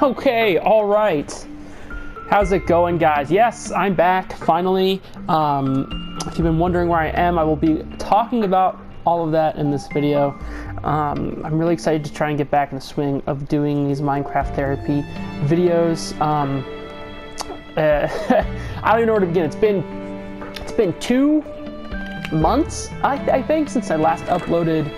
Okay, alright. How's it going, guys? Yes, I'm back, finally. If you've been wondering where I am, I will be talking about all of that in this video. I'm really excited to try and get back in the swing of doing these Minecraft therapy videos. I don't even know where to begin. It's been 2 months, I think, since I last uploaded.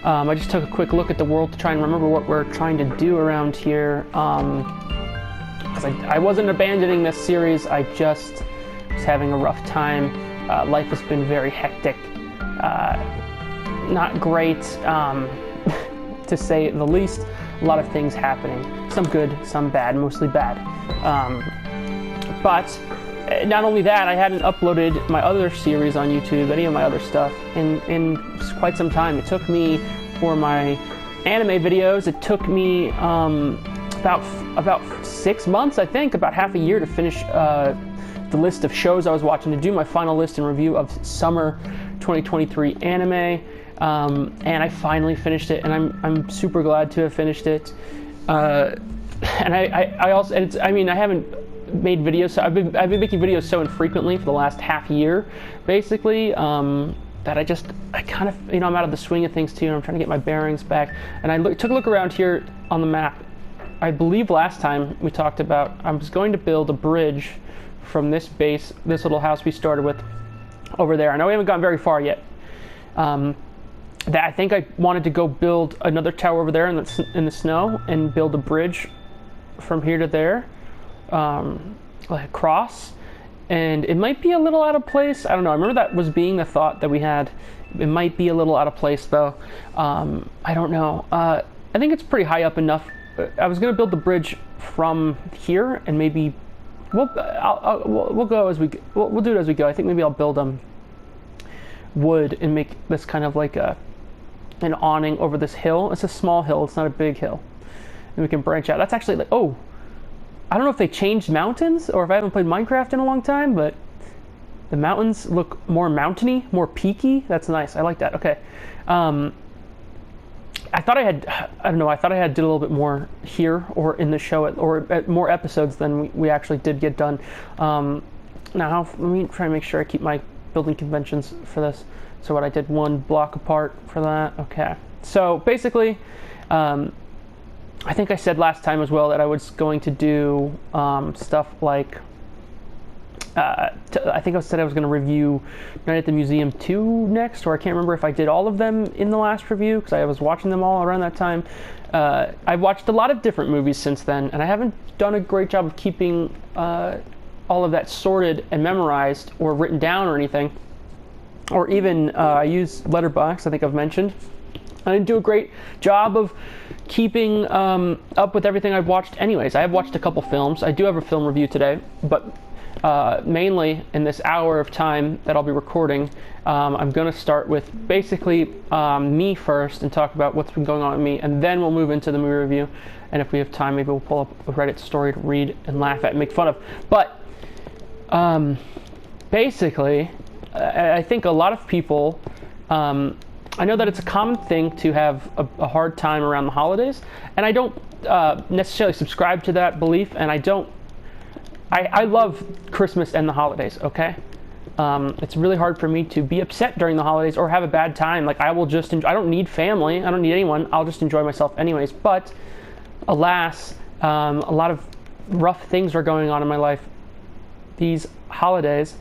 I just took a quick look at the world to try and remember what we're trying to do around here. Because I wasn't abandoning this series, I just was having a rough time. Life has been very hectic. Not great, to say the least. A lot of things happening. Some good, some bad, mostly bad. But not only that, I hadn't uploaded my other series on YouTube, any of my other stuff, in quite some time. It took me, for my anime videos, it took me about 6 months, I think, about half a year to finish the list of shows I was watching, to do my final list and review of summer 2023 anime. And I finally finished it, and I'm super glad to have finished it. And I also, and I mean, I haven't made videos, so I've been making videos so infrequently for the last half year, basically, that I kind of, I'm out of the swing of things too, and I'm trying to get my bearings back. And I took a look around here on the map. I believe last time we talked about, I was going to build a bridge from this base, this little house we started with, over there. I know we haven't gotten very far yet. That I think I wanted to go build another tower over there in the snow, and build a bridge from here to there, like across. And it might be a little out of place. I don't know. I remember that was being the thought that we had. It might be a little out of place, though. I don't know. I think it's pretty high up enough. I was gonna build the bridge from here, and maybe we'll go as we we'll do it as we go. I think maybe I'll build wood and make this kind of like an awning over this hill. It's a small hill. It's not a big hill, and we can branch out. That's actually like, oh, I don't know if they changed mountains or if I haven't played Minecraft in a long time, but the mountains look more mountainy, more peaky. That's nice. I like that. Okay. I thought I did a little bit more here, or in the show, or at more episodes than we actually did get done. Now, let me try and make sure I keep my building conventions for this. So what I did, 1 block apart for that. Okay. So basically, I think I said last time as well that I was going to do stuff like, I think I said I was going to review Night at the Museum 2 next, or I can't remember if I did all of them in the last review, because I was watching them all around that time. I've watched a lot of different movies since then, and I haven't done a great job of keeping all of that sorted and memorized or written down or anything. Or even, I use Letterboxd, I think I've mentioned. I didn't do a great job of keeping up with everything I've watched anyways. I have watched a couple films. I do have a film review today, but mainly in this hour of time that I'll be recording, I'm going to start with basically me first and talk about what's been going on with me, and then we'll move into the movie review. And if we have time, maybe we'll pull up a Reddit story to read and laugh at and make fun of. But basically, I think a lot of people, I know that it's a common thing to have a hard time around the holidays, and I don't necessarily subscribe to that belief, and I love Christmas and the holidays, okay? It's really hard for me to be upset during the holidays or have a bad time. Like, I will just I don't need family, I don't need anyone, I'll just enjoy myself anyways. But alas, a lot of rough things are going on in my life these holidays,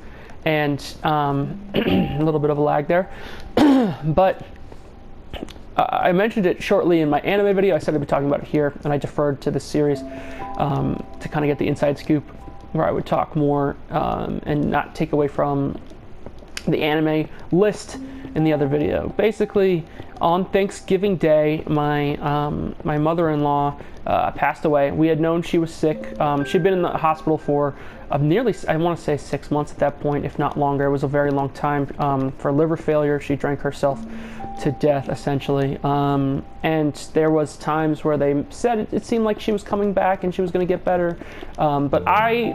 and a little bit of a lag there. But I mentioned it shortly in my anime video. I said I'd be talking about it here, and I deferred to this series to kind of get the inside scoop, where I would talk more and not take away from the anime list in the other video. Basically, on Thanksgiving Day, my mother-in-law passed away. We had known she was sick. She'd been in the hospital for nearly, I want to say 6 months at that point, if not longer. It was a very long time for liver failure. She drank herself to death, essentially. And there was times where they said it seemed like she was coming back and she was going to get better. But I,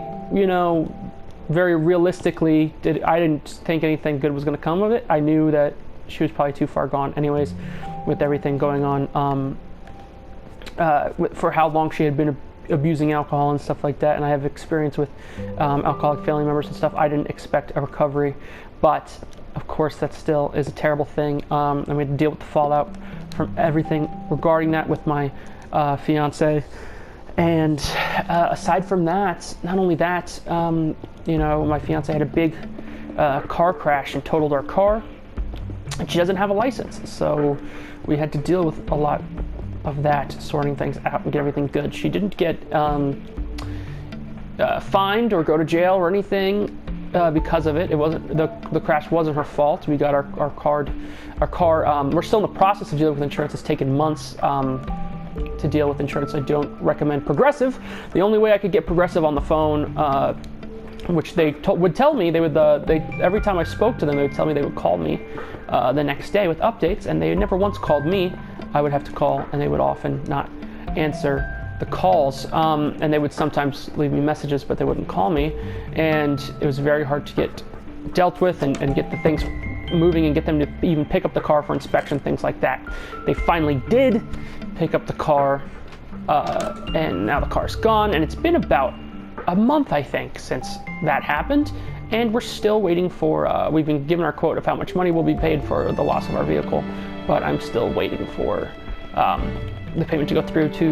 very realistically, I didn't think anything good was going to come of it. I knew that she was probably too far gone anyways, with everything going on. For how long she had been abusing alcohol and stuff like that, and I have experience with alcoholic family members and stuff. I didn't expect a recovery, but of course that still is a terrible thing. I'm going to deal with the fallout from everything regarding that with my fiance. And aside from that, not only that, you know, my fiance had a big car crash and totaled our car, and she doesn't have a license, so we had to deal with a lot of that, sorting things out and get everything good. She didn't get fined or go to jail or anything because of it. It wasn't the crash wasn't her fault. We got our car. We're still in the process of dealing with insurance. It's taken months to deal with insurance. I don't recommend Progressive. The only way I could get Progressive on the phone, which they would tell me, every time I spoke to them, they would tell me they would call me the next day with updates, and they never once called me. I would have to call, and they would often not answer the calls, and they would sometimes leave me messages, but they wouldn't call me, and it was very hard to get dealt with and get the things moving and get them to even pick up the car for inspection, things like that. They finally did pick up the car, and now the car's gone, and it's been about a month, I think, since that happened, and we're still waiting for, we've been given our quote of how much money will be paid for the loss of our vehicle, but I'm still waiting for the payment to go through to,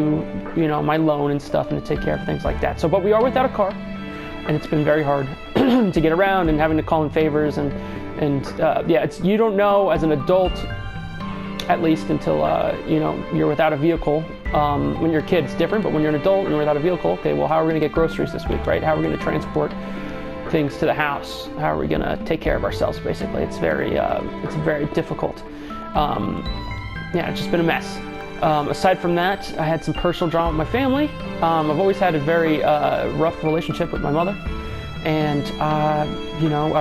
you know, my loan and stuff, and to take care of things like that. So, but we are without a car, and it's been very hard to get around, and having to call in favors, and yeah, you don't know as an adult, at least until you know, you're without a vehicle. When you're a kid, it's different, but when you're an adult and you're without a vehicle, okay, well, how are we going to get groceries this week, right? How are we going to transport things to the house? How are we going to take care of ourselves, basically? It's very difficult. Yeah, it's just been a mess. Aside from that, I had some personal drama with my family. I've always had a very rough relationship with my mother, and you know,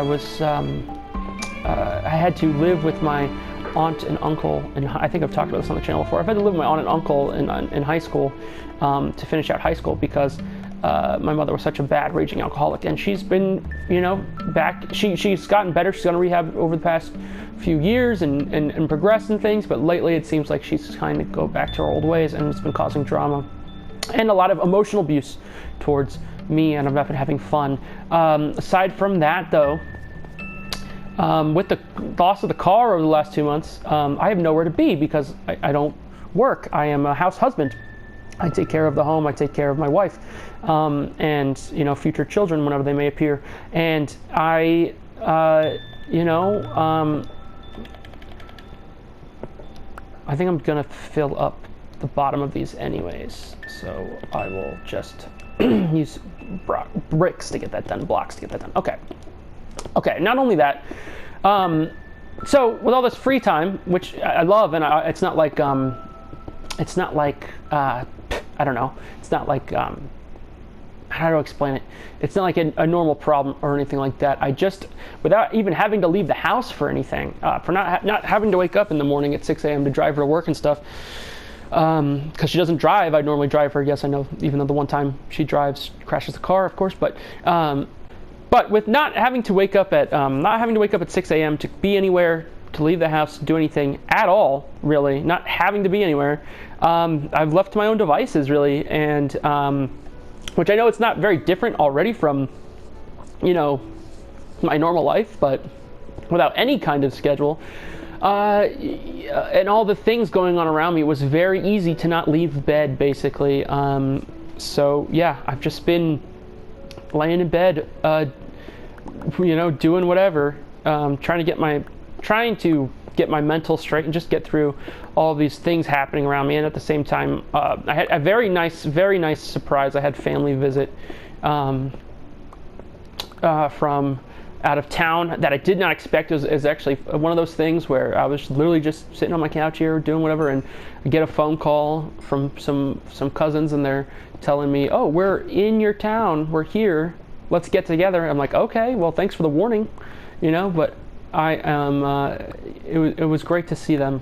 I had to live with my aunt and uncle, and I think I've talked about this on the channel before. I've had to live with my aunt and uncle in high school to finish out high school, because my mother was such a bad raging alcoholic, and she's been, you know, back. She's gotten better. She's gone to rehab over the past few years and progressed in things, but lately it seems like she's kind of go back to her old ways, and it's been causing drama and a lot of emotional abuse towards me, and I've not been having fun. Aside from that, though, with the loss of the car over the last 2 months, I have nowhere to be because I don't work. I am a house husband. I take care of the home. I take care of my wife, and, you know, future children whenever they may appear. And I, you know, I think I'm gonna fill up the bottom of these anyways, so I will just use bricks to get that done, blocks to get that done. Okay, not only that, so with all this free time, which I love, and it's not like, I don't know, it's not like, how do I explain it? It's not like a normal problem or anything like that. I just, without even having to leave the house for anything, for not having to wake up in the morning at 6 a.m. to drive her to work and stuff, because she doesn't drive. I normally drive her. Yes, I know, even though the one time she drives, crashes the car, of course, but with not having to wake up at 6 a.m. to be anywhere, to leave the house, to do anything at all, really, not having to be anywhere, I've left to my own devices, really, and which I know it's not very different already from, you know, my normal life, but without any kind of schedule, and all the things going on around me, it was very easy to not leave bed, basically. So yeah, I've just been laying in bed, you know, doing whatever, trying to get my mental straight and just get through all of these things happening around me. And at the same time, I had a very nice surprise. I had family visit from out of town that I did not expect. It was actually one of those things where I was literally just sitting on my couch here doing whatever, and I get a phone call from some cousins, and they're telling me, "Oh, we're in your town. We're here. Let's get together." I'm like, "Okay, well, thanks for the warning," you know, but I am, it was great to see them.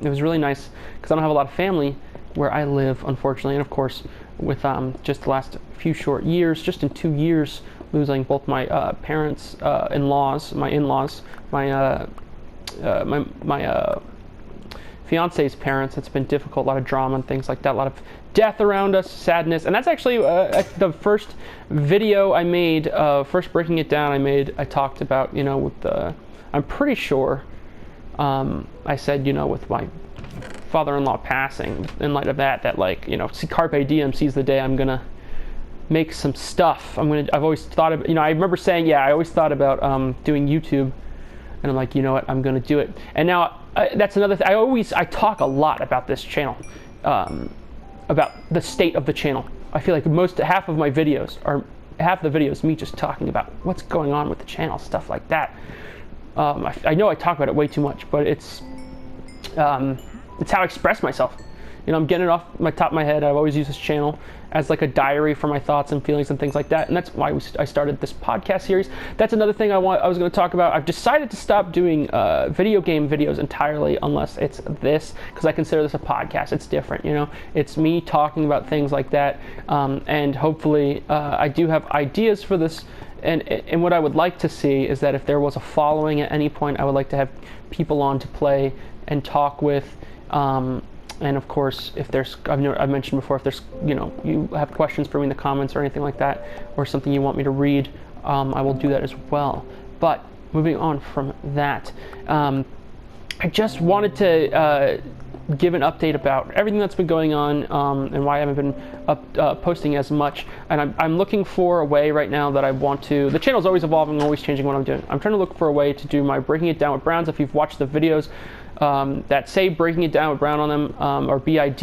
It was really nice because I don't have a lot of family where I live, unfortunately. And of course, with just the last few short years, just in 2 years, losing both my parents, my in-laws, my fiance's fiance's parents. It's been difficult, a lot of drama and things like that, a lot of death around us, sadness, and that's actually the first video I made, first breaking it down I talked about, with the, I'm pretty sure I said, with my father-in-law passing, in light of that like, see, Carpe Diem sees the day I'm gonna make some stuff. I've always thought of, I remember saying, I always thought about doing YouTube, and I'm like, you know what, I'm gonna do it. And now that's another thing. I talk a lot about this channel, about the state of the channel. I feel like half of the videos me just talking about what's going on with the channel, stuff like that. I know I talk about it way too much, but it's how I express myself. I'm getting it off my top of my head. I've always used this channel as like a diary for my thoughts and feelings and things like that, and that's why I started this podcast series. That's another thing I was going to talk about. I've decided to stop doing video game videos entirely, unless it's this, because I consider this a podcast. It's different, It's me talking about things like that, and hopefully I do have ideas for this. And what I would like to see is that if there was a following at any point, I would like to have people on to play and talk with. And of course, if there's, I've mentioned before, if there's, you have questions for me in the comments or anything like that, or something you want me to read, I will do that as well. But moving on from that, I just wanted to give an update about everything that's been going on, and why I haven't been posting as much. And I'm looking for a way right now that I want to, the channel's always evolving, always changing what I'm doing. I'm trying to look for a way to do my Breaking It Down with Browns. If you've watched the videos that say Breaking It Down with Brown on them, or BID,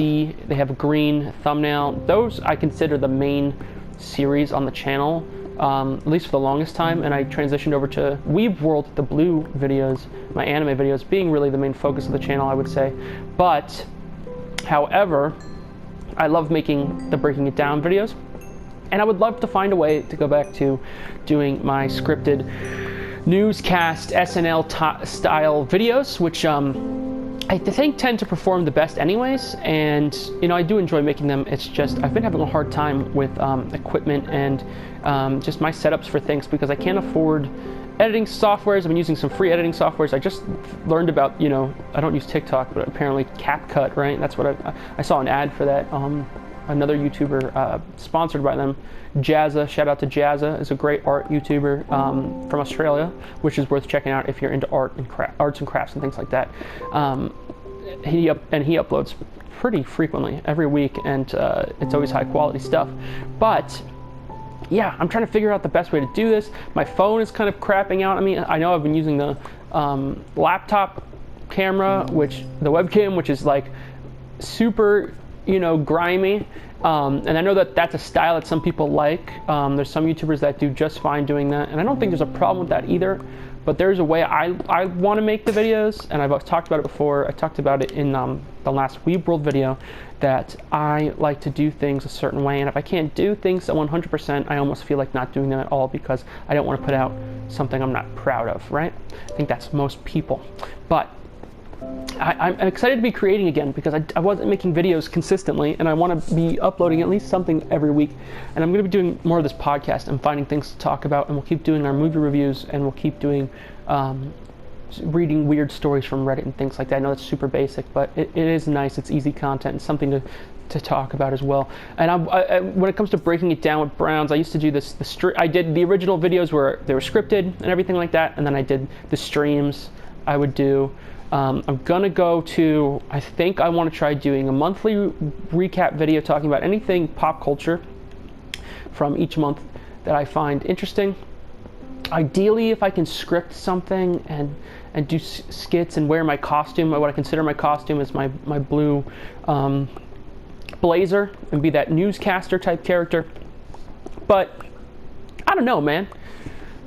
they have a green thumbnail. Those I consider the main series on the channel, at least for the longest time, and I transitioned over to Weeb World, the blue videos, my anime videos, being really the main focus of the channel, I would say. But, however, I love making the Breaking It Down videos, and I would love to find a way to go back to doing my scripted newscast SNL style videos, which I think tend to perform the best anyways, and I do enjoy making them. It's just I've been having a hard time with equipment and just my setups for things, because I can't afford editing softwares. I've been using some free editing softwares. I just learned about, I don't use TikTok, but apparently CapCut, right? That's what I saw an ad for that. Another YouTuber sponsored by them, Jazza, shout out to Jazza, is a great art YouTuber from Australia, which is worth checking out if you're into arts and crafts and things like that. He uploads pretty frequently every week, and it's always high quality stuff. But yeah, I'm trying to figure out the best way to do this. My phone is kind of crapping out. I mean, I know I've been using the laptop camera, the webcam, which is like super grimy, and I know that that's a style that some people like. There's some YouTubers that do just fine doing that, and I don't think there's a problem with that either, but there's a way I want to make the videos, and I've talked about it before. I talked about it in the last Weeb World video, that I like to do things a certain way, and if I can't do things at 100%, I almost feel like not doing them at all, because I don't want to put out something I'm not proud of, right? I think that's most people. But I'm excited to be creating again, because I wasn't making videos consistently, and I want to be uploading at least something every week. And I'm going to be doing more of this podcast and finding things to talk about, and we'll keep doing our movie reviews, and we'll keep doing reading weird stories from Reddit and things like that. I know that's super basic, but it is nice. It's easy content and something to talk about as well. And when it comes to Breaking It Down with Browns, I used to do this. I did the original videos where they were scripted and everything like that, and then I did the streams I would do. I'm gonna go to, I think I want to try doing a monthly recap video talking about anything pop culture from each month that I find interesting. Ideally, if I can script something and do skits and wear my costume, what I consider my costume is my blue blazer, and be that newscaster type character. But I don't know, man.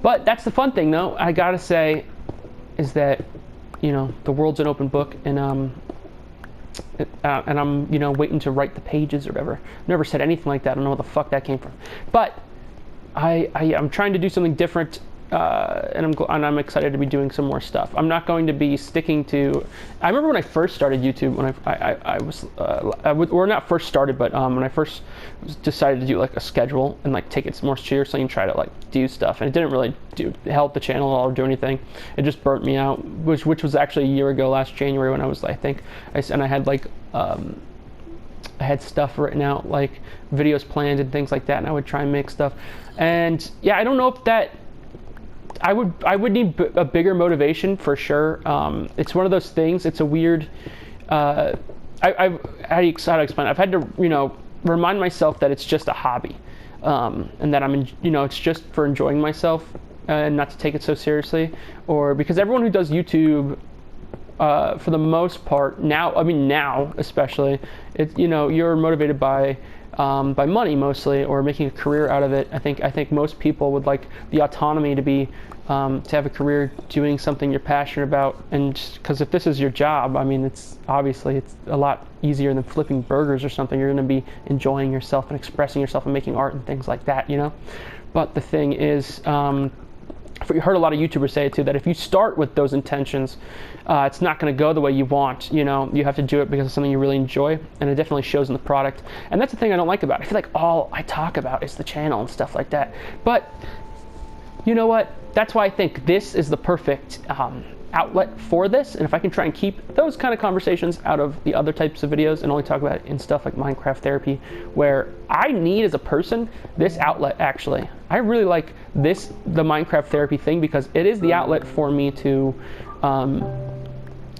But that's the fun thing, though, I gotta say, is that the world's an open book, and I'm waiting to write the pages or whatever. Never said anything like that. I don't know where the fuck that came from. But I'm trying to do something different and I'm excited to be doing some more stuff. I'm not going to be sticking to. I remember when I first started YouTube, when or not first started, but when I first decided to do like a schedule and like take it more seriously and try to like do stuff, and it didn't really help the channel at all or do anything. It just burnt me out, which was actually a year ago, last January, when I had like I had stuff written out, like videos planned and things like that, and I would try and make stuff. And yeah, I don't know if that. I would need a bigger motivation for sure. It's one of those things. It's a weird. How do you explain it? I've had to remind myself that it's just a hobby, and that it's just for enjoying myself and not to take it so seriously. Or because everyone who does YouTube, for the most part now especially, you're motivated by money mostly, or making a career out of it. I think most people would like the autonomy to be to have a career doing something you're passionate about, and because if this is your job, it's a lot easier than flipping burgers or something. You're going to be enjoying yourself and expressing yourself and making art and things like that, But the thing is, you heard a lot of YouTubers say it too, that if you start with those intentions, it's not going to go the way you want. You have to do it because it's something you really enjoy, and it definitely shows in the product. And that's the thing I don't like about it. I feel like all I talk about is the channel and stuff like that. But you know what? That's why I think this is the perfect outlet for this. And if I can try and keep those kind of conversations out of the other types of videos and only talk about it in stuff like Minecraft therapy, where I need as a person this outlet. Actually, I really like the Minecraft therapy thing, because it is the outlet for me to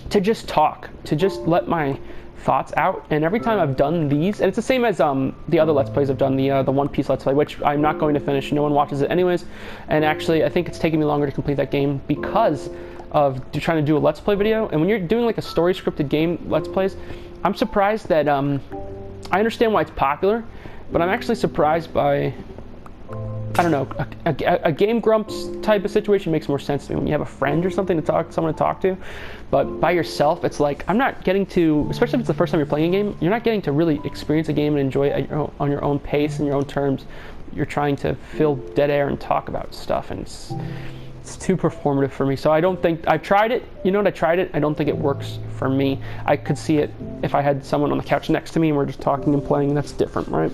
just talk, to just let my thoughts out. And every time I've done these, and it's the same as the other Let's Plays I've done, the One Piece Let's Play, which I'm not going to finish. No one watches it anyways. And actually, I think it's taking me longer to complete that game because of trying to do a Let's Play video. And when you're doing like a story scripted game Let's Plays, I'm surprised that I understand why it's popular, but I'm actually surprised by, I don't know, a Game Grumps type of situation makes more sense to me when you have a friend or something someone to talk to. But by yourself, it's like, I'm not getting to, especially if it's the first time you're playing a game, you're not getting to really experience a game and enjoy it on your own pace and your own terms. You're trying to fill dead air and talk about stuff, and it's too performative for me. So I don't think, I've tried it, I tried it, I don't think it works for me. I could see it if I had someone on the couch next to me and we're just talking and playing, that's different, right?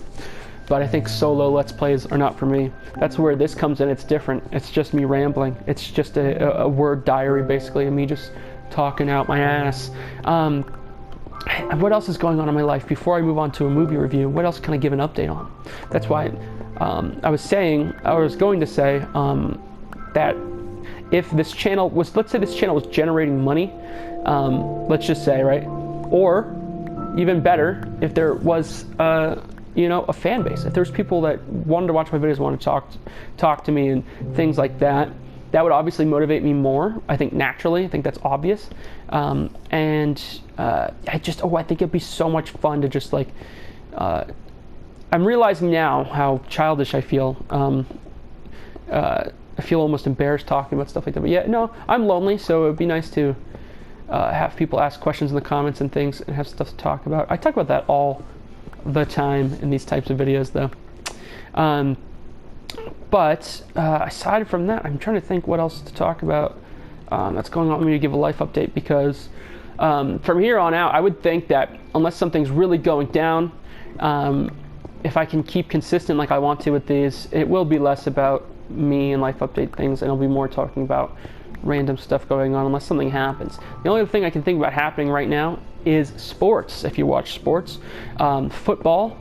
But I think solo Let's Plays are not for me. That's where this comes in. It's different. It's just me rambling. It's just a word diary, basically, of me just talking out my ass. What else is going on in my life? Before I move on to a movie review, what else can I give an update on? That's why I was going to say that if this channel was, let's say this channel was generating money, let's just say, right? Or even better, if there was a fan base. If there's people that wanted to watch my videos, wanted to talk to me and things like that, that would obviously motivate me more. I think naturally, I think that's obvious. I think it'd be so much fun to just like, I'm realizing now how childish I feel. I feel almost embarrassed talking about stuff like that. But yeah, no, I'm lonely, so it would be nice to have people ask questions in the comments and things and have stuff to talk about. I talk about that all the time in these types of videos, though. But aside from that, I'm trying to think what else to talk about that's going on with me to give a life update, because from here on out, I would think that unless something's really going down, if I can keep consistent like I want to with these, it will be less about me and life update things, and it'll be more talking about random stuff going on unless something happens. The only thing I can think about happening right now is sports. If you watch sports, football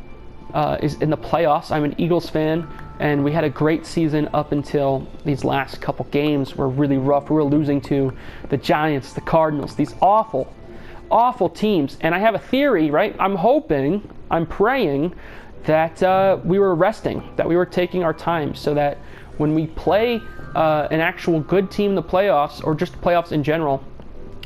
is in the playoffs. I'm an Eagles fan, and we had a great season up until these last couple games were really rough. We were losing to the Giants, the Cardinals, these awful, awful teams. And I have a theory, right? I'm hoping, I'm praying that we were resting, that we were taking our time, so that when we play an actual good team in the playoffs, or just playoffs in general,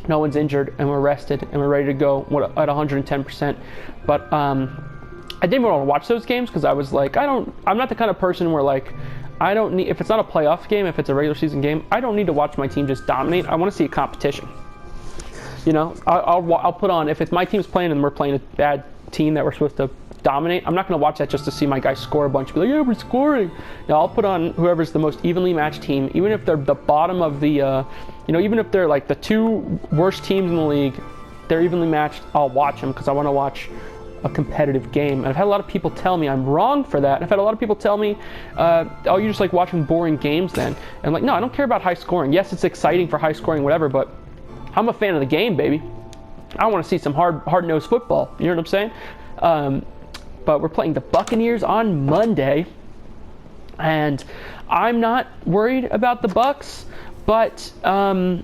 no one's injured and we're rested and we're ready to go at 110%. But I didn't want to watch those games because I was like, I'm not the kind of person where like, I don't need, if it's not a playoff game, if it's a regular season game, I don't need to watch my team just dominate. I want to see a competition. I'll put on, if it's my team's playing and we're playing a bad team that we're supposed to dominate. I'm not going to watch that just to see my guy score a bunch and be like, yeah, we're scoring. No, I'll put on whoever's the most evenly matched team, even if they're the bottom of the, even if they're like the 2 worst teams in the league, they're evenly matched, I'll watch them because I want to watch a competitive game. And I've had a lot of people tell me I'm wrong for that. I've had a lot of people tell me, oh, you just like watching boring games then. And I'm like, no, I don't care about high scoring. Yes, it's exciting for high scoring, whatever, but I'm a fan of the game, baby. I want to see some hard-nosed football. You know what I'm saying? But we're playing the Buccaneers on Monday, and I'm not worried about the Bucs. But my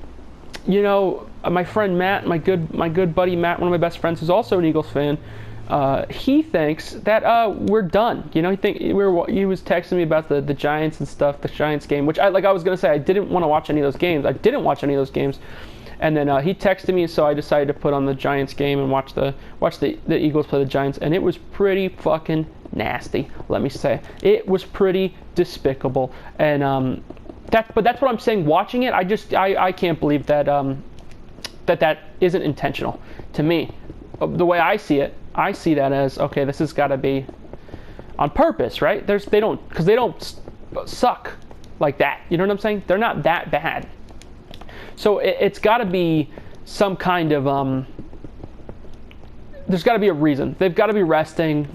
friend Matt, my good buddy Matt, one of my best friends, who's also an Eagles fan, he thinks that we're done. He was texting me about the Giants and stuff, the Giants game, which I was gonna say I didn't want to watch any of those games. I didn't watch any of those games. And then he texted me, so I decided to put on the Giants game and watch the Eagles play the Giants, and it was pretty fucking nasty. Let me say, it was pretty despicable. And that's what I'm saying. Watching it, I can't believe that that isn't intentional. To me, the way I see it, I see that as, okay, this has got to be on purpose, right? They don't suck like that. You know what I'm saying? They're not that bad. So it's got to be some kind of, there's got to be a reason. They've got to be resting.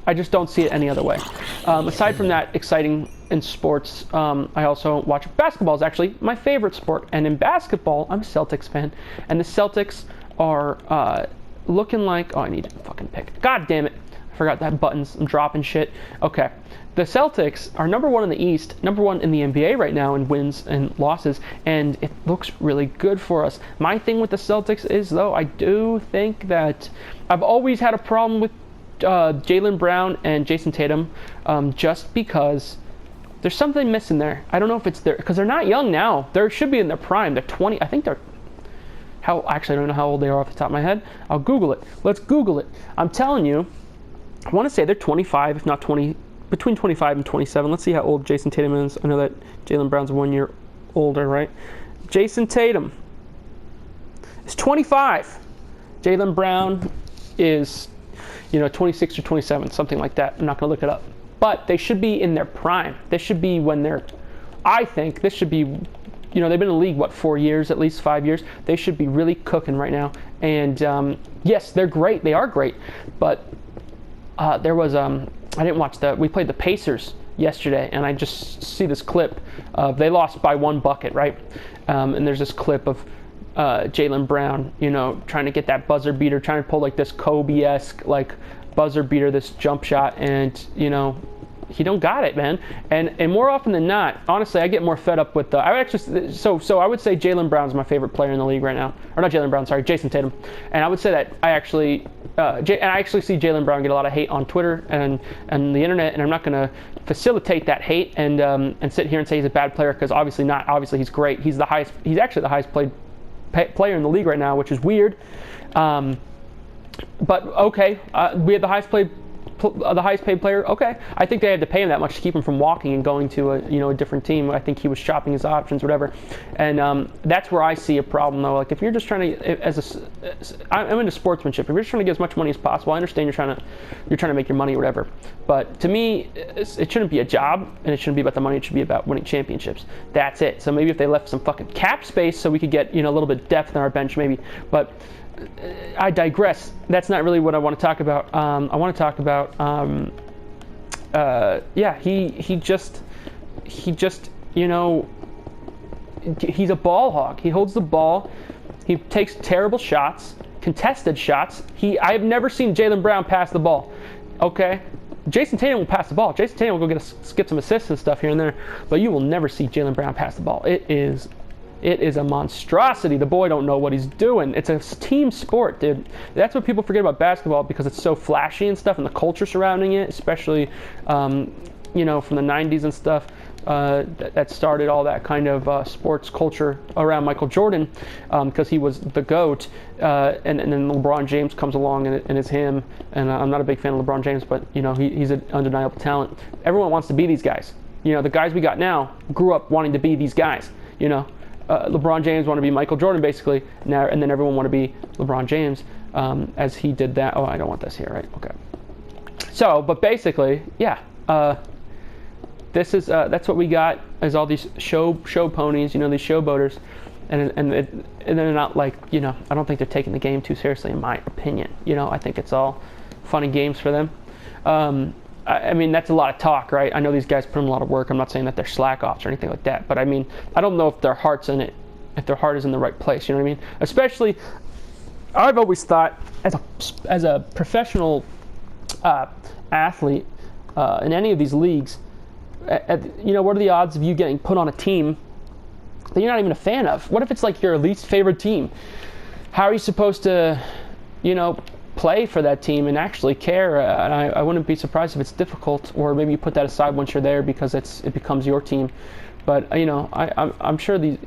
I just don't see it any other way. Aside from that, exciting in sports, I also watch basketball. Is actually my favorite sport. And in basketball, I'm a Celtics fan. And the Celtics are looking like, oh, I need to fucking pick. God damn it. I forgot that buttons. I'm dropping shit. Okay. The Celtics are number 1 in the East, number 1 in the NBA right now in wins and losses, and it looks really good for us. My thing with the Celtics is, though, I do think that I've always had a problem with Jaylen Brown and Jason Tatum, just because there's something missing there. I don't know if it's there, because they're not young now. They should be in their prime. They're 20. I think they're... Actually, I don't know how old they are off the top of my head. I'll Google it. Let's Google it. I'm telling you, I want to say they're 25, if not 20... Between 25 and 27. Let's see how old Jason Tatum is. I know that Jaylen Brown's 1 year older, right? Jason Tatum is 25. Jaylen Brown is, 26 or 27, something like that. I'm not going to look it up. But they should be in their prime. They should be when they're, I think, this should be, they've been in the league, 4 years, at least 5 years. They should be really cooking right now. And, yes, they're great. They are great. But there was, I didn't watch we played the Pacers yesterday, and I just see this clip of, they lost by 1 bucket, right? And there's this clip of Jaylen Brown, trying to get that buzzer beater, trying to pull like this Kobe-esque like buzzer beater, this jump shot, and he don't got it, man. And more often than not, honestly, I get more fed up with I would say Jaylen Brown's my favorite player in the league right now. Or not Jaylen Brown, sorry, Jason Tatum. And I would say that I actually see Jaylen Brown get a lot of hate on Twitter and the internet, and I'm not going to facilitate that hate and sit here and say he's a bad player, because obviously not. Obviously he's great. He's actually the highest paid player in the league right now, which is weird. But okay, we had the highest paid player. Okay, I think they had to pay him that much to keep him from walking and going to a different team. I think he was shopping his options, whatever. And that's where I see a problem, though. Like, if you're just trying to, I'm into sportsmanship. If you're just trying to get as much money as possible, I understand you're trying to make your money or whatever. But to me, it shouldn't be a job, and it shouldn't be about the money. It should be about winning championships. That's it. So maybe if they left some fucking cap space so we could get a little bit of depth on our bench, maybe. But I digress. That's not really what I want to talk about. I want to talk about, he just, he's a ball hog. He holds the ball. He takes terrible shots, contested shots. I have never seen Jaylen Brown pass the ball. Okay? Jason Tatum will pass the ball. Jason Tatum will go get some assists and stuff here and there, but you will never see Jaylen Brown pass the ball. It is a monstrosity. The boy don't know what he's doing. It's a team sport, dude. That's what people forget about basketball, because it's so flashy and stuff, and the culture surrounding it, especially, from the 90s and stuff, that started all that kind of sports culture around Michael Jordan, because he was the GOAT, and then LeBron James comes along, and it's him. And I'm not a big fan of LeBron James, but, he's an undeniable talent. Everyone wants to be these guys. The guys we got now grew up wanting to be these guys, LeBron James wanted to be Michael Jordan, basically, now, and then everyone wanted to be LeBron James, as he did that. Oh, I don't want this here, right? Okay. So, but basically, yeah, this is that's what we got, is all these show ponies, you know, these showboaters, and they're not like, you know, I don't think they're taking the game too seriously, in my opinion. You know, I think it's all fun and games for them. I mean, that's a lot of talk, right? I know these guys put in a lot of work. I'm not saying that they're slack offs or anything like that, but I mean, I don't know if their heart's in it, if their heart is in the right place. You know what I mean? Especially, I've always thought, as a professional athlete in any of these leagues, you know, what are the odds of you getting put on a team that you're not even a fan of? What if it's like your least favorite team? How are you supposed to, you know, play for that team and actually care? And I wouldn't be surprised if it's difficult, or maybe you put that aside once you're there because it becomes your team. But you know, I'm sure these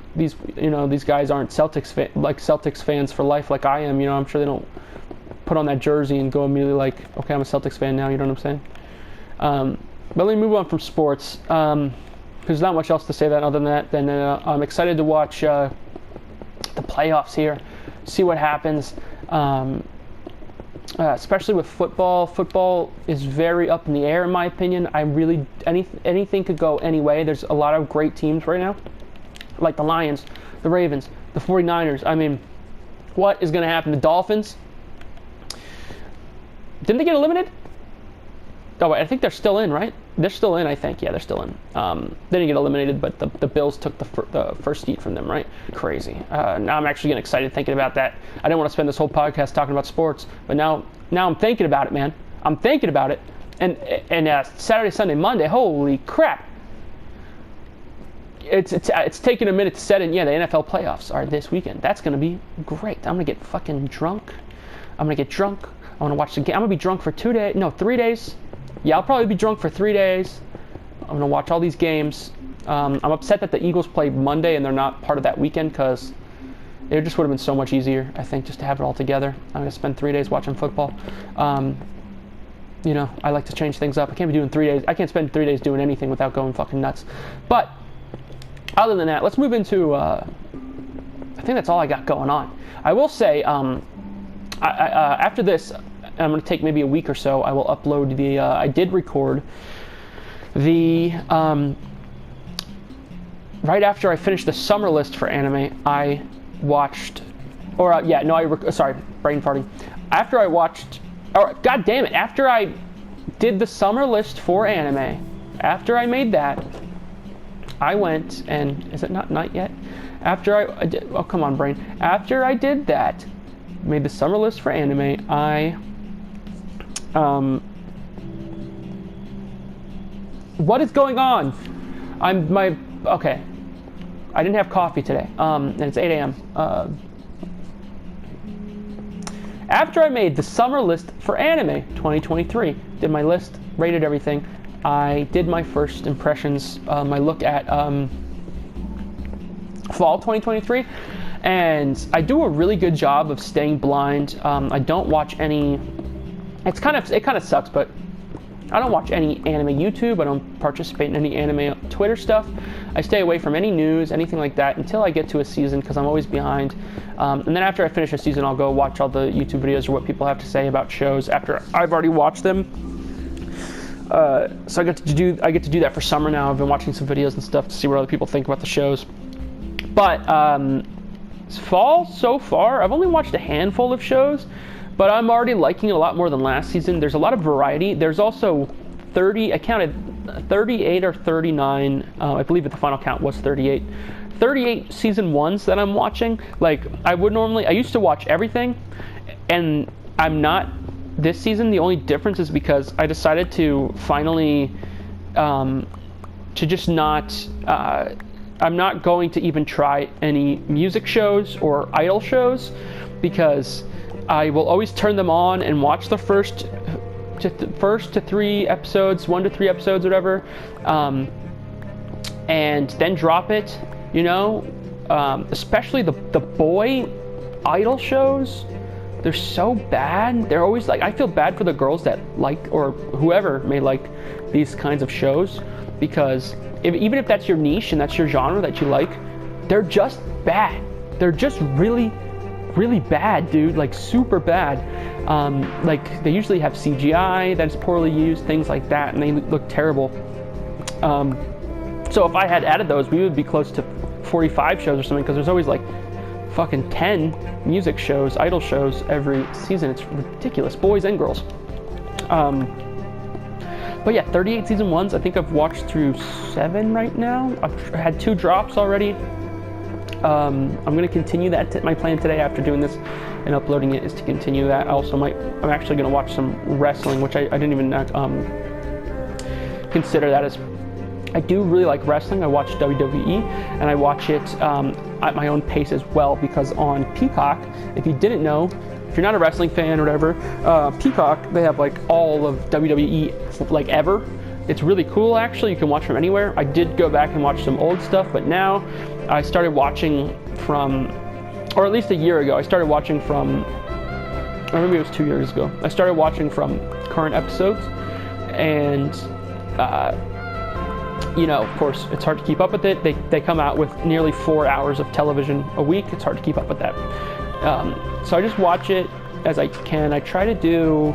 you know, these guys aren't Celtics fans for life like I am. You know, I'm sure they don't put on that jersey and go immediately like, okay, I'm a Celtics fan now. You know what I'm saying? But let me move on from sports. There's not much else to say other than that. Then I'm excited to watch the playoffs here, see what happens. Especially with football. Football is very up in the air, in my opinion. Anything could go any way. There's a lot of great teams right now, like the Lions, the Ravens, the 49ers. I mean, what is going to happen? The Dolphins, didn't they get eliminated? Oh, wait, I think they're still in, right? They're still in, I think. Yeah, they're still in. They didn't get eliminated, but the Bills took the first seat from them, right? Crazy. Now I'm actually getting excited thinking about that. I didn't want to spend this whole podcast talking about sports, but now I'm thinking about it, man. I'm thinking about it. And Saturday, Sunday, Monday, holy crap. It's taking a minute to set in. Yeah, the NFL playoffs are this weekend. That's going to be great. I'm going to get fucking drunk. I'm going to get drunk. I'm going to watch the game. I'm going to be drunk for 3 days. Yeah, I'll probably be drunk for 3 days. I'm going to watch all these games. I'm upset that the Eagles play Monday and they're not part of that weekend, because it just would have been so much easier, I think, just to have it all together. I'm going to spend 3 days watching football. You know, I like to change things up. I can't be doing 3 days. I can't spend 3 days doing anything without going fucking nuts. But other than that, let's move into, I think that's all I got going on. I will say, after this, I'm going to take maybe a week or so, I will upload I did record the, right after I finished the summer list for anime, I watched, sorry, brain farting. After I watched, god damn it, after I did the summer list for anime, after I made that, I went and, is it not night yet? After I did, oh come on brain, after I did that, made the summer list for anime, what is going on? Okay. I didn't have coffee today, and it's 8 a.m. After I made the summer list for anime 2023, did my list, rated everything, I did my first impressions, my look at fall 2023, and I do a really good job of staying blind. I don't watch any. It kind of sucks, but I don't watch any anime YouTube. I don't participate in any anime Twitter stuff. I stay away from any news, anything like that, until I get to a season, because I'm always behind. And then after I finish a season, I'll go watch all the YouTube videos or what people have to say about shows after I've already watched them. So I get to do that for summer now. I've been watching some videos and stuff to see what other people think about the shows. But fall so far, I've only watched a handful of shows, but I'm already liking it a lot more than last season. There's a lot of variety. There's also 30, I counted 38 or 39, I believe that the final count was 38. 38 season ones that I'm watching. Like, I used to watch everything, and I'm not this season. The only difference is because I decided to finally, to just not, I'm not going to even try any music shows or idol shows, because I will always turn them on and watch the first to 3 episodes, 1 to 3 episodes, whatever, and then drop it, you know, especially the boy idol shows. They're so bad. They're always like, I feel bad for the girls that like, or whoever may like these kinds of shows, because even if that's your niche and that's your genre that you like, they're just bad. They're just really really bad, dude, like super bad. Like they usually have CGI that's poorly used, things like that, and they look terrible. So if I had added those, we would be close to 45 shows or something, because there's always like fucking 10 music shows, idol shows every season. It's ridiculous, boys and girls. But yeah, 38 season 1s. I think I've watched through 7 right now. I've had 2 drops already. I'm going to continue that. My plan today after doing this and uploading it is to continue that. I'm actually going to watch some wrestling, which I didn't even consider that as. I do really like wrestling. I watch WWE, and I watch it at my own pace as well, because on Peacock, if you didn't know, if you're not a wrestling fan or whatever, Peacock, they have like all of WWE like ever. It's really cool, actually. You can watch from anywhere. I did go back and watch some old stuff, but now I started watching from, or at least a year ago, I started watching from, or maybe it was 2 years ago, I started watching from current episodes, and you know, of course, it's hard to keep up with it. They come out with nearly 4 hours of television a week. It's hard to keep up with that. So I just watch it as I can. I try to do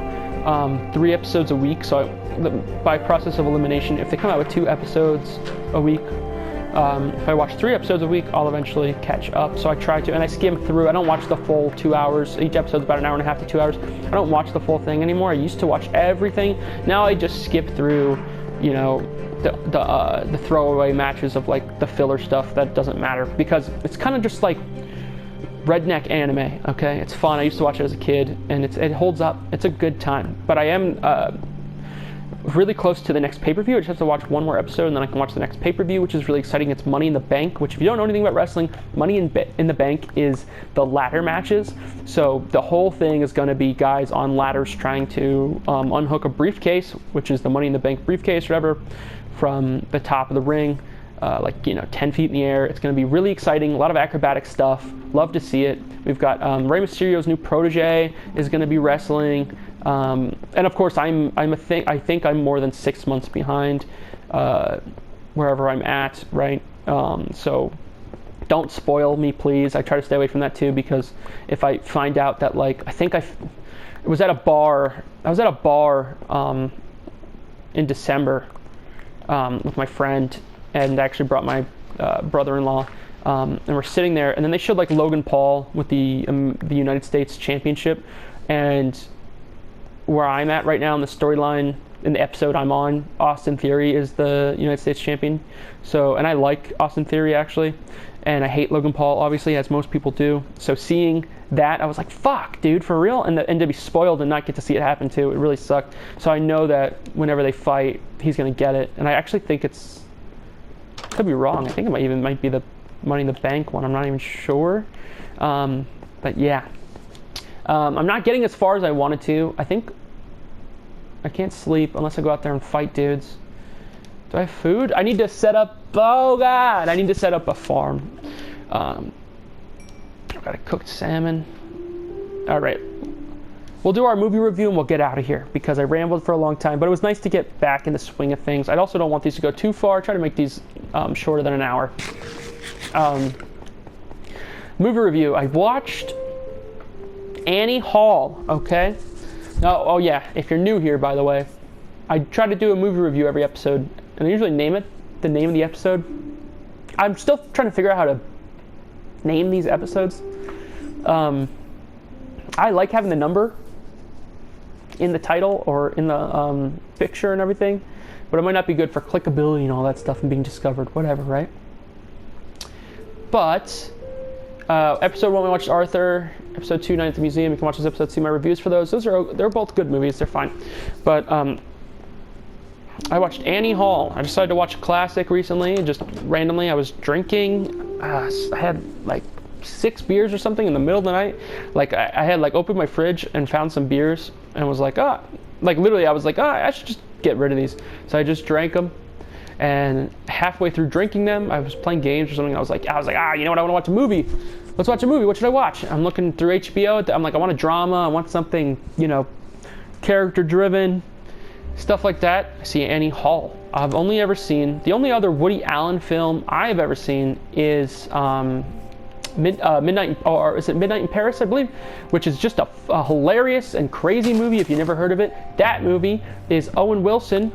3 episodes a week. So by process of elimination, if they come out with 2 episodes a week, if I watch 3 episodes a week, I'll eventually catch up. So I try to, and I skim through. I don't watch the full 2 hours. Each episode's about an hour and a half to 2 hours. I don't watch the full thing anymore. I used to watch everything. Now I just skip through, you know, the throwaway matches of like the filler stuff that doesn't matter, because it's kind of just like redneck anime. Okay, it's fun. I used to watch it as a kid, and it holds up. It's a good time. But I am really close to the next pay-per-view. I just have to watch 1 more episode, and then I can watch the next pay-per-view, which is really exciting. It's Money in the Bank, which if you don't know anything about wrestling, Money in the Bank is the ladder matches. So the whole thing is going to be guys on ladders trying to unhook a briefcase, which is the Money in the Bank briefcase, whatever, from the top of the ring, like, you know, 10 feet in the air. It's going to be really exciting. A lot of acrobatic stuff. Love to see it. We've got Rey Mysterio's new protege is going to be wrestling. And of course, I think I'm more than 6 months behind wherever I'm at, right? So don't spoil me, please. I try to stay away from that too, because if I find out that, like, I was at a bar in December with my friend, and actually brought my brother-in-law, and we're sitting there, and then they showed like Logan Paul with the United States Championship, and where I'm at right now in the storyline in the episode I'm on, Austin Theory is the United States champion. So, and I like Austin Theory actually, and I hate Logan Paul obviously, as most people do. So seeing that, I was like, fuck, dude, for real? And to be spoiled and not get to see it happen too, it really sucked. So I know that whenever they fight, he's gonna get it, and I actually think could be wrong. I think it might be the Money in the Bank one. I'm not even sure. But yeah. I'm not getting as far as I wanted to. I think I can't sleep unless I go out there and fight dudes. Do I have food? I need to set up, oh God, I need to set up a farm. I've got a cooked salmon. All right. We'll do our movie review and we'll get out of here, because I rambled for a long time, but it was nice to get back in the swing of things. I also don't want these to go too far. Try to make these shorter than an hour. Movie review. I watched Annie Hall, okay? Oh yeah, if you're new here, by the way, I try to do a movie review every episode, and I usually name it the name of the episode. I'm still trying to figure out how to name these episodes. I like having the number in the title or in the picture and everything, but it might not be good for clickability and all that stuff and being discovered, whatever, right? But episode 1 we watched Arthur, episode 2 Night at the Museum. You can watch those episodes, see my reviews for those. They're both good movies, they're fine. But I watched Annie Hall. I decided to watch a classic recently, just randomly. I was drinking, I had like 6 beers or something in the middle of the night. Like I had like opened my fridge and found some beers and was like, like literally I was like, I should just get rid of these. So I just drank them, and halfway through drinking them, I was playing games or something. I was like, you know what, I want to watch a movie. Let's watch a movie. What should I watch? I'm looking through HBO. I'm like, I want a drama. I want something, you know, character driven, stuff like that. I see Annie Hall. I've only ever seen, the only other Woody Allen film I've ever seen is Midnight, or is it Midnight in Paris, I believe, which is just a hilarious and crazy movie if you never heard of it. That movie is Owen Wilson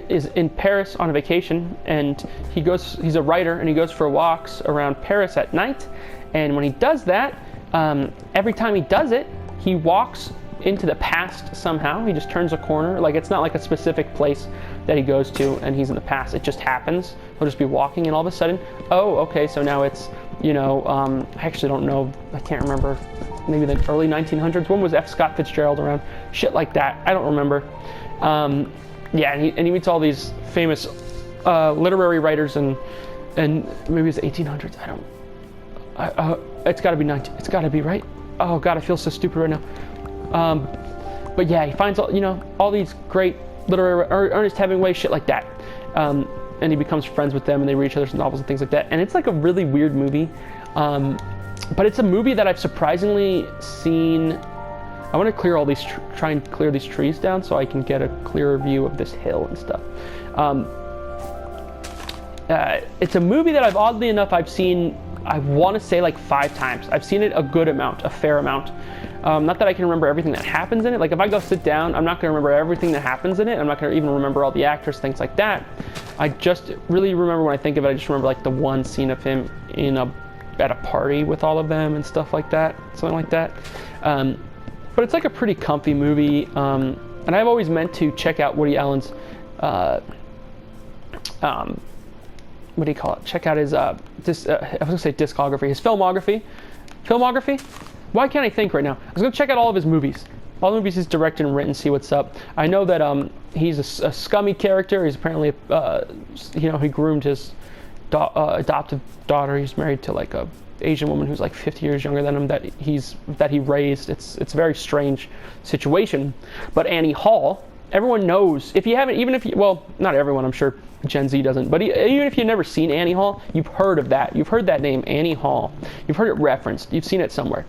is in Paris on a vacation, and he's a writer, and he goes for walks around Paris at night. And when he does that, every time he does it, he walks into the past somehow. He just turns a corner. Like, it's not like a specific place that he goes to and he's in the past. It just happens. He'll just be walking, and all of a sudden, oh, okay, so now it's, I actually don't know. I can't remember. Maybe the early 1900s. When was F. Scott Fitzgerald around? Shit like that. I don't remember. Yeah, and he meets all these famous literary writers, and maybe it's the 1800s. It's got to be 19. It's got to be, right. Oh God, I feel so stupid right now. But yeah, he finds all these great literary, Ernest Hemingway, shit like that, and he becomes friends with them, and they read each other's novels and things like that. And it's like a really weird movie, but it's a movie that I've surprisingly seen. I want to clear all these, try and clear these trees down so I can get a clearer view of this hill and stuff. It's a movie that oddly enough, I've seen, I want to say like 5 times. I've seen it a good amount, a fair amount. Not that I can remember everything that happens in it. Like, if I go sit down, I'm not going to remember everything that happens in it. I'm not going to even remember all the actors, things like that. I just really remember, when I think of it, I just remember like the one scene of him at a party with all of them and stuff like that, something like that. But it's like a pretty comfy movie, and I've always meant to check out Woody Allen's, what do you call it? Check out his, I was gonna say discography, his filmography. Filmography? Why can't I think right now? I was gonna check out all of his movies. All the movies he's directed and written, see what's up. I know that he's a scummy character. He's apparently, he groomed his adoptive daughter. He's married to like a Asian woman who's like 50 years younger than him that he raised. It's a very strange situation. But Annie Hall, everyone knows. If you haven't, well, not everyone, I'm sure Gen Z doesn't, but even if you've never seen Annie Hall, you've heard of that. You've heard that name, Annie Hall. You've heard it referenced. You've seen it somewhere.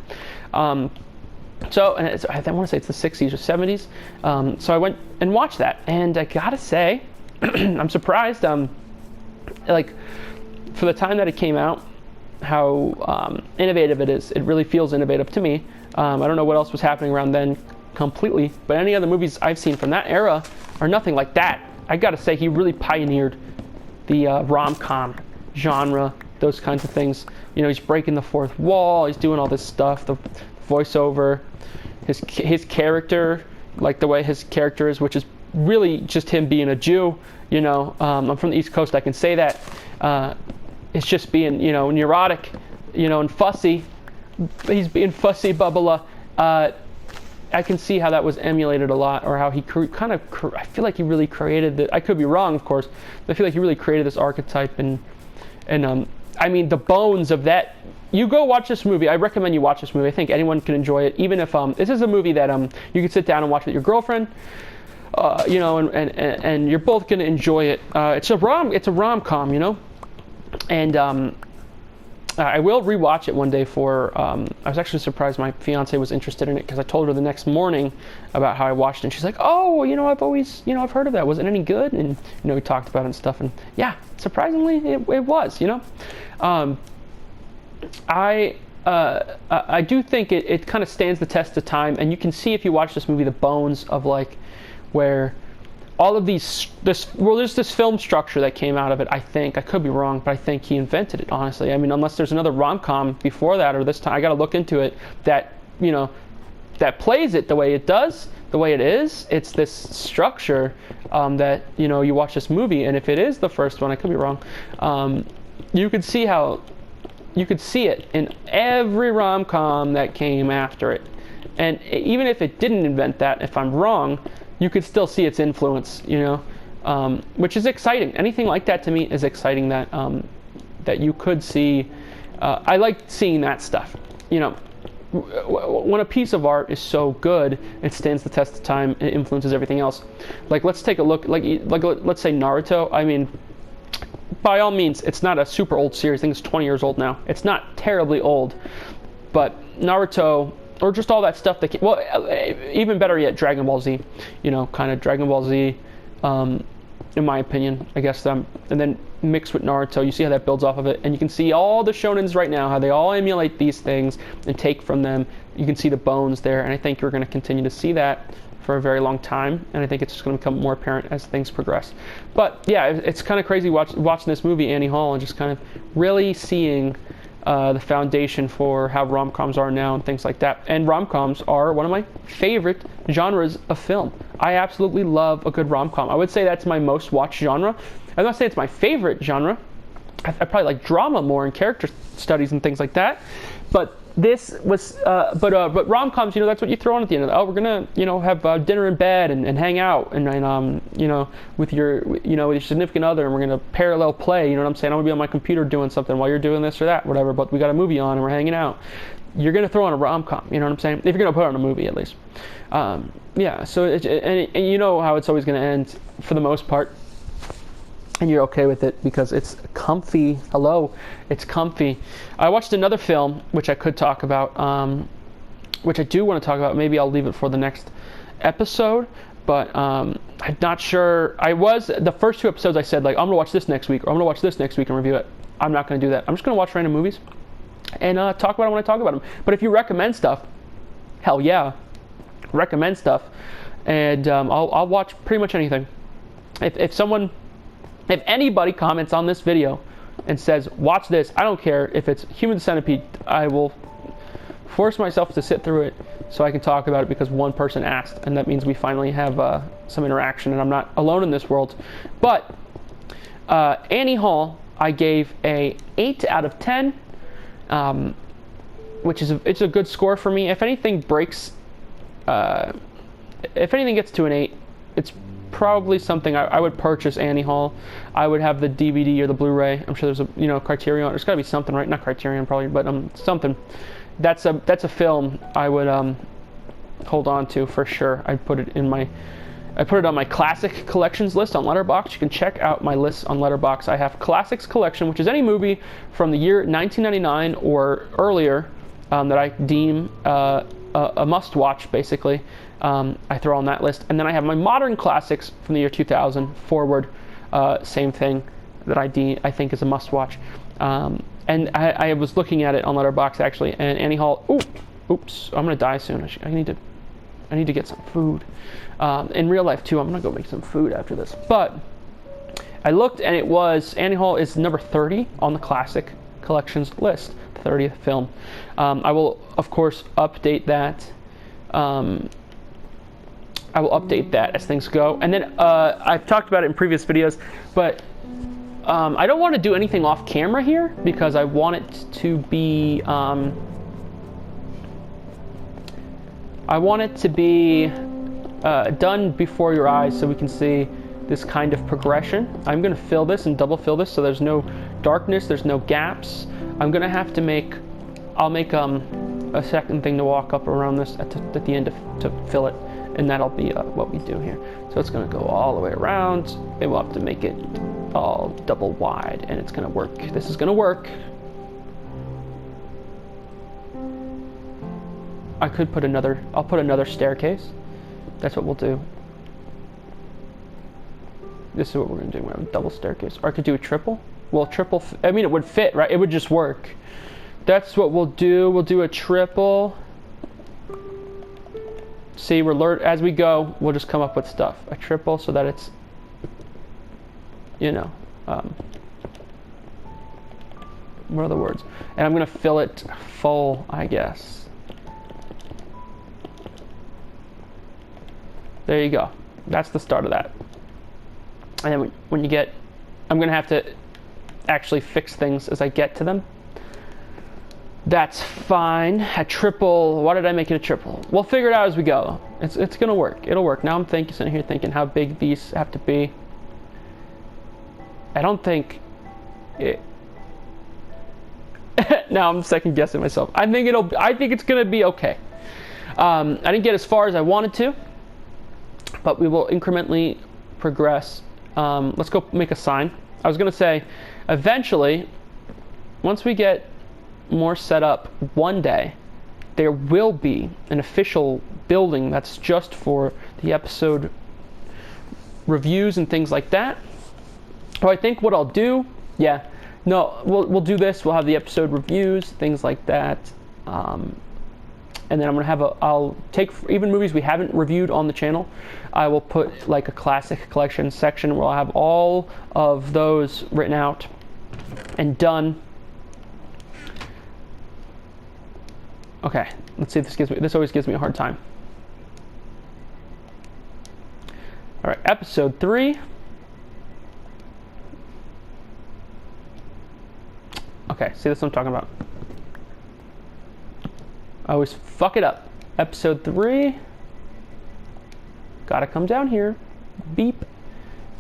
So, and I want to say it's the 60s or 70s. So I went and watched that, and I gotta say, I'm surprised. Like, for the time that it came out, how innovative it is. It really feels innovative to me. I don't know what else was happening around then completely, but any other movies I've seen from that era are nothing like that. I gotta say, he really pioneered the rom-com genre, those kinds of things. He's breaking the fourth wall, he's doing all this stuff, the voiceover, his character, like the way his character is, which is really just him being a Jew. I'm from the East Coast, I can say that. It's just being, neurotic, and fussy. He's being fussy, bubba. I can see how that was emulated a lot, or how he I feel like he really created I could be wrong, of course, but I feel like he really created this archetype, and I mean, the bones of that. You go watch this movie. I recommend you watch this movie. I think anyone can enjoy it, even if this is a movie that you could sit down and watch with your girlfriend, and you're both gonna enjoy it. It's a rom-com, and I will rewatch it one day I was actually surprised my fiance was interested in it, because I told her the next morning about how I watched it, and she's like, oh, I've heard of that. Was it any good? And, we talked about it and stuff, and yeah, surprisingly, it was, I do think it kind of stands the test of time, and you can see, if you watch this movie, the bones of, like, where all of there's this film structure that came out of it. I think, I could be wrong, but I think he invented it, honestly. I mean, unless there's another rom-com before that, or this time, I got to look into it, that that plays it the way it does, the way it is. It's this structure that you watch this movie, and if it is the first one, I could be wrong. You could see it in every rom-com that came after it, and even if it didn't invent that, if I'm wrong, you could still see its influence, which is exciting. Anything like that to me is exciting, that that you could see. I like seeing that stuff. When a piece of art is so good, it stands the test of time, it influences everything else. Like, let's take a look, like let's say Naruto. I mean, by all means, it's not a super old series. I think it's 20 years old now. It's not terribly old, but Naruto, or just all that stuff that even better yet, Dragon Ball Z, kind of Dragon Ball Z, in my opinion, I guess. And then mixed with Naruto, you see how that builds off of it, and you can see all the shonens right now, how they all emulate these things and take from them. You can see the bones there, and I think you're going to continue to see that for a very long time, and I think it's just going to become more apparent as things progress. But yeah, it's kind of crazy watching this movie, Annie Hall, and just kind of really seeing the foundation for how rom-coms are now and things like that. And rom-coms are one of my favorite genres of film. I absolutely love a good rom-com. I would say that's my most watched genre. I'm not saying it's my favorite genre. I probably like drama more and character studies and things like that. But this was, but rom-coms, you know, that's what you throw on at the end of it. Oh, we're gonna, you know, have dinner in bed and hang out and you know, with your significant other, and we're gonna parallel play. You know what I'm saying? I'm gonna be on my computer doing something while you're doing this or that, whatever. But we got a movie on and we're hanging out. You're gonna throw on a rom-com. You know what I'm saying? If you're gonna put on a movie, at least. Yeah. So and you know how it's always gonna end for the most part. And you're okay with it because it's comfy. Hello, it's comfy. I watched another film, which I could talk about, which I do want to talk about. Maybe I'll leave it for the next episode, but I'm not sure. The first 2 episodes I said, like, I'm going to watch this next week, or I'm going to watch this next week and review it. I'm not going to do that. I'm just going to watch random movies and talk about it when I talk about them. But if you recommend stuff, hell yeah, recommend stuff. And I'll watch pretty much anything. If anybody comments on this video and says, watch this, I don't care if it's Human Centipede, I will force myself to sit through it so I can talk about it because one person asked, and that means we finally have some interaction and I'm not alone in this world. But Annie Hall, I gave a 8 out of 10, which is it's a good score for me. If anything breaks, if anything gets to an 8, it's probably something I would purchase. Annie Hall. I would have the DVD or the Blu-ray. I'm sure there's a Criterion. There's got to be something, right? Not Criterion probably, but something. That's a film I would hold on to for sure. I put it on my classic collections list on Letterboxd. You can check out my list on Letterboxd. I have Classics Collection, which is any movie from the year 1999 or earlier that I deem a must-watch, basically. I throw on that list, and then I have my modern classics from the year 2000 forward, same thing that I think is a must-watch. And I was looking at it on Letterboxd actually, and Annie Hall. Oops! I'm gonna die soon. I need to get some food. In real life too. I'm gonna go make some food after this. But I looked, and it was Annie Hall is number 30 on the classic collections list, the 30th film. I will of course update that. I will update that as things go. And then I've talked about it in previous videos, but I don't want to do anything off camera here because I want it to be done before your eyes so we can see this kind of progression. I'm going to fill this and double fill this so there's no darkness, there's no gaps. I'm going to have to I'll make a second thing to walk up around this at the end to fill it. And that'll be what we do here. So it's going to go all the way around, and we'll have to make it all double wide, and it's going to work. This is going to work. I'll put another staircase. That's what we'll do. This is what we're going to do. We're going to have a double staircase. Or I could do a triple. Well, triple, I mean, it would fit, right? It would just work. That's what we'll do. We'll do a triple. See, as we go, we'll just come up with stuff. A triple so that it's, what are the words? And I'm going to fill it full, I guess. There you go. That's the start of that. And then when you get, I'm going to have to actually fix things as I get to them. That's fine. A triple. Why did I make it a triple? We'll figure it out as we go. It's gonna work. It'll work. Now I'm sitting here thinking how big these have to be. I don't think it. Now I'm second guessing myself. I think it's gonna be okay. I didn't get as far as I wanted to, but we will incrementally progress. Let's go make a sign. I was gonna say, eventually, once we get more set up, one day there will be an official building that's just for the episode reviews and things like that. So I think what I'll do, yeah, no, we'll do this. We'll have the episode reviews, things like that. And then I'm gonna I'll take even movies we haven't reviewed on the channel. I will put like a classic collection section where I'll have all of those written out and done. Okay, let's see if this always gives me a hard time. All right, episode 3. Okay, see, that's what I'm talking about. I always fuck it up. Episode 3. Gotta come down here. Beep.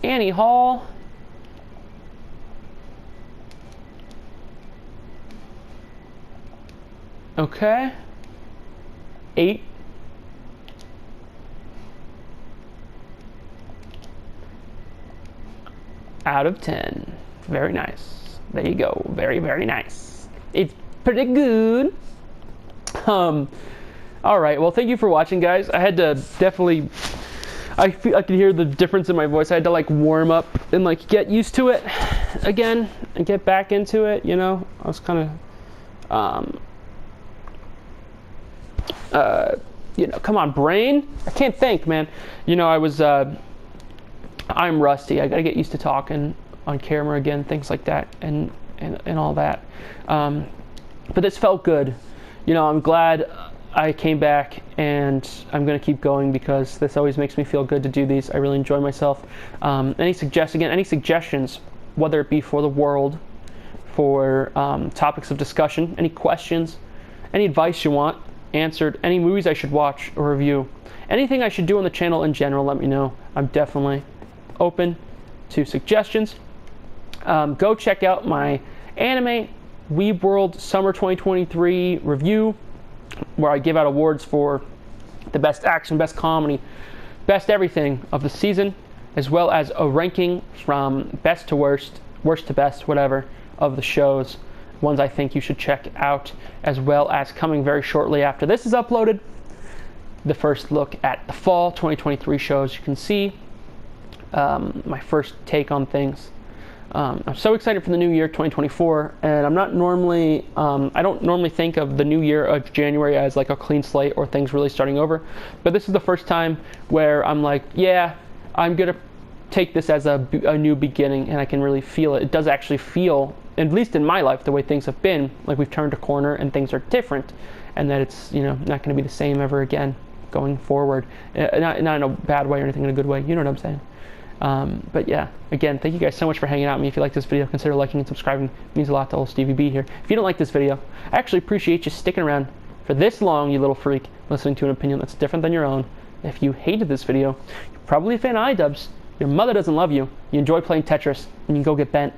Annie Hall. Okay. 8. Out of 10. Very nice. There you go. Very, very nice. It's pretty good. All right, well, thank you for watching, guys. I had to definitely, I could hear the difference in my voice. I had to like warm up and like get used to it again and get back into it, you know. I was kind of, you know, come on, brain. I can't think, man. You know, I'm rusty. I gotta get used to talking on camera again, things like that, and all that. But this felt good. You know, I'm glad I came back, and I'm going to keep going because this always makes me feel good to do these. I really enjoy myself. Any suggestions, whether it be for the world, for topics of discussion, any questions, any advice you want answered, any movies I should watch or review, anything I should do on the channel in general, let me know. I'm definitely open to suggestions. Go check out my Anime Weeb World Summer 2023 review, where I give out awards for the best action, best comedy, best everything of the season, as well as a ranking from best to worst, worst to best, whatever, of the shows, ones I think you should check out, as well as coming very shortly after this is uploaded, the first look at the fall 2023 shows. You can see my first take on things. I'm so excited for the new year 2024, and I'm not normally, I don't normally think of the new year of January as like a clean slate or things really starting over, but this is the first time where I'm like, yeah, I'm gonna take this as a new beginning, and I can really feel it. It does actually feel, at least in my life, the way things have been, like we've turned a corner and things are different, and that it's, you know, not gonna be the same ever again going forward. Not in a bad way or anything, in a good way, you know what I'm saying? But yeah, again, thank you guys so much for hanging out with me. If you like this video, consider liking and subscribing. It means a lot to old Stevie B here. If you don't like this video, I actually appreciate you sticking around for this long, you little freak, listening to an opinion that's different than your own. If you hated this video, you're probably a fan of iDubbbz. Your mother doesn't love you. You enjoy playing Tetris, and you can go get bent.